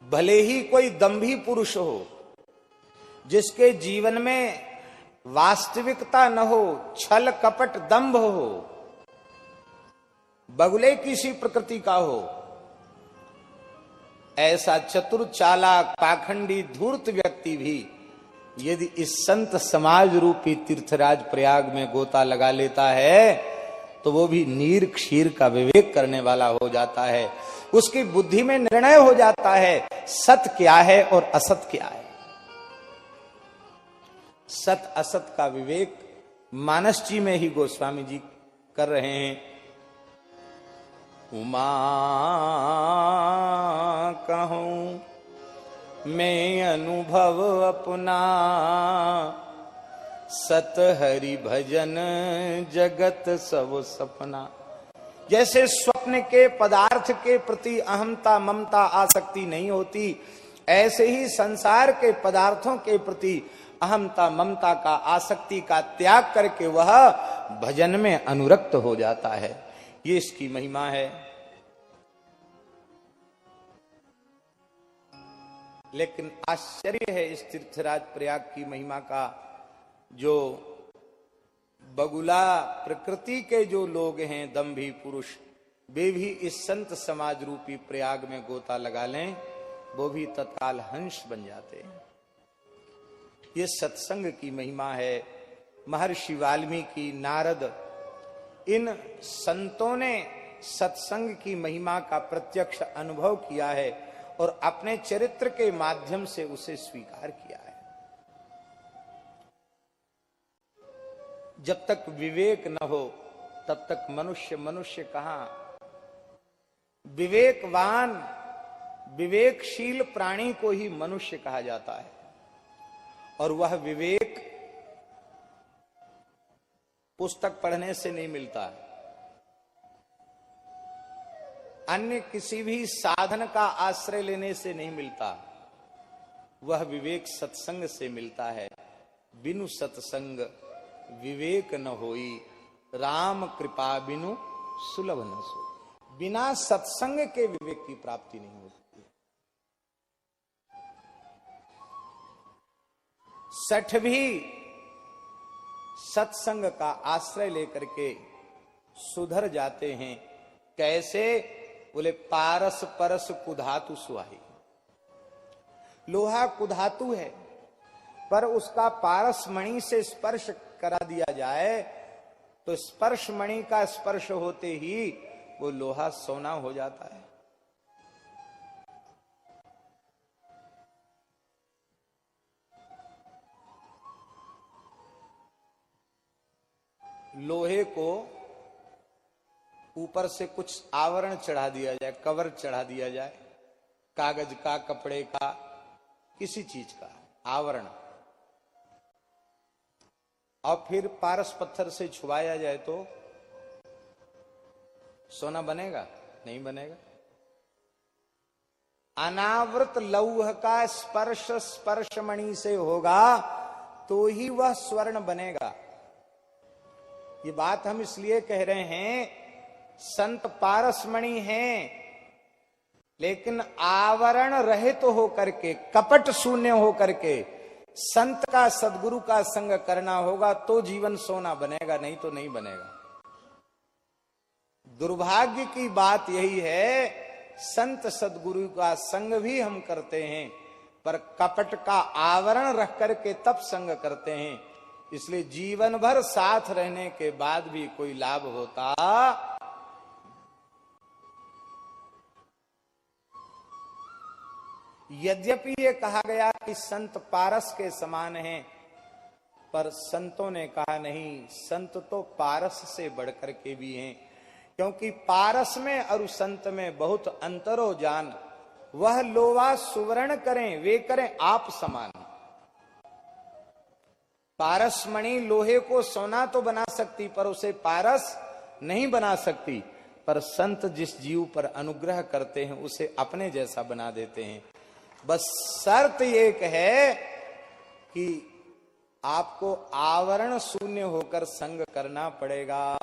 भले ही कोई दंभी पुरुष हो, जिसके जीवन में वास्तविकता न हो, छल कपट दंभ हो, बगुले किसी प्रकृति का हो, ऐसा चतुर चालाक पाखंडी धूर्त व्यक्ति भी यदि इस संत समाज रूपी तीर्थराज प्रयाग में गोता लगा लेता है तो वो भी नीर क्षीर का विवेक करने वाला हो जाता है। उसकी बुद्धि में निर्णय हो जाता है सत क्या है और असत क्या है। सत असत का विवेक मानस जी में ही गोस्वामी जी कर रहे हैं। उमा कहूं मैं अनुभव अपना, सत हरि भजन जगत सब सपना। जैसे स्वप्न के पदार्थ के प्रति अहमता ममता आसक्ति नहीं होती, ऐसे ही संसार के पदार्थों के प्रति अहमता ममता का आसक्ति का त्याग करके वह भजन में अनुरक्त हो जाता है। ये इसकी महिमा है। लेकिन आश्चर्य है इस तीर्थराज प्रयाग की महिमा का, जो बगुला प्रकृति के जो लोग हैं दंभी पुरुष, वे भी इस संत समाज रूपी प्रयाग में गोता लगा लें, वो भी तत्काल हंस बन जाते हैं। ये सत्संग की महिमा है। महर्षि वाल्मीकि, नारद, इन संतों ने सत्संग की महिमा का प्रत्यक्ष अनुभव किया है और अपने चरित्र के माध्यम से उसे स्वीकार किया है। जब तक विवेक न हो तब तक मनुष्य कहां। विवेकवान विवेकशील प्राणी को ही मनुष्य कहा जाता है, और वह विवेक पुस्तक पढ़ने से नहीं मिलता, अन्य किसी भी साधन का आश्रय लेने से नहीं मिलता। वह विवेक सत्संग से मिलता है। बिनु सत्संग विवेक न होई, राम कृपा बिनु सुलभ न सो। बिना सत्संग के विवेक की प्राप्ति नहीं होती। सठ भी सत्संग का आश्रय लेकर के सुधर जाते हैं। कैसे? बोले पारस परस कुधातु सुहाई। लोहा कुधातु है, पर उसका पारस मणि से स्पर्श करा दिया जाए तो स्पर्श मणि का स्पर्श होते ही वो लोहा सोना हो जाता है। लोहे को ऊपर से कुछ आवरण चढ़ा दिया जाए, कवर चढ़ा दिया जाए, कागज का, कपड़े का, किसी चीज का आवरण, और फिर पारस पत्थर से छुआया जाए तो सोना बनेगा? नहीं बनेगा। अनावृत लौह का स्पर्श स्पर्श मणि से होगा तो ही वह स्वर्ण बनेगा। ये बात हम इसलिए कह रहे हैं, संत पारसमणि हैं, लेकिन आवरण रहित तो होकर के, कपट शून्य होकर के संत का, सदगुरु का संग करना होगा तो जीवन सोना बनेगा, नहीं तो नहीं बनेगा। दुर्भाग्य की बात यही है, संत सदगुरु का संग भी हम करते हैं पर कपट का आवरण रख करके तब संग करते हैं। इसलिए जीवन भर साथ रहने के बाद भी कोई लाभ होता। यद्यपि ये कहा गया कि संत पारस के समान हैं, पर संतों ने कहा नहीं, संत तो पारस से बढ़कर के भी हैं, क्योंकि पारस में और संत में बहुत अंतरो जान, वह लोवा सुवर्ण करें वे करें आप समान। पारस मणि लोहे को सोना तो बना सकती पर उसे पारस नहीं बना सकती, पर संत जिस जीव पर अनुग्रह करते हैं उसे अपने जैसा बना देते हैं। बस शर्त एक है कि आपको आवरण शून्य होकर संग करना पड़ेगा।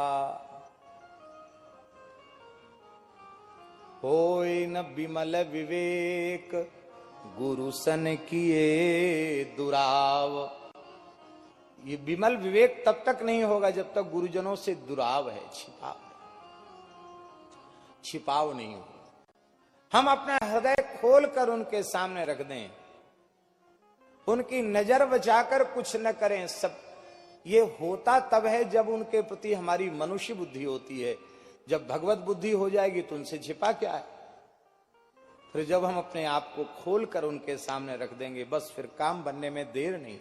होय न विमल विवेक गुरु सन किए दुराव। ये विमल विवेक तब तक नहीं होगा जब तक गुरुजनों से दुराव है, छिपाव नहीं होगा। हम अपना हृदय खोलकर उनके सामने रख दें, उनकी नजर बचाकर कुछ न करें। सब ये होता तब है जब उनके प्रति हमारी मनुष्य बुद्धि होती है। जब भगवत बुद्धि हो जाएगी तो उनसे छिपा क्या है। फिर जब हम अपने आप को खोलकर उनके सामने रख देंगे, बस फिर काम बनने में देर नहीं।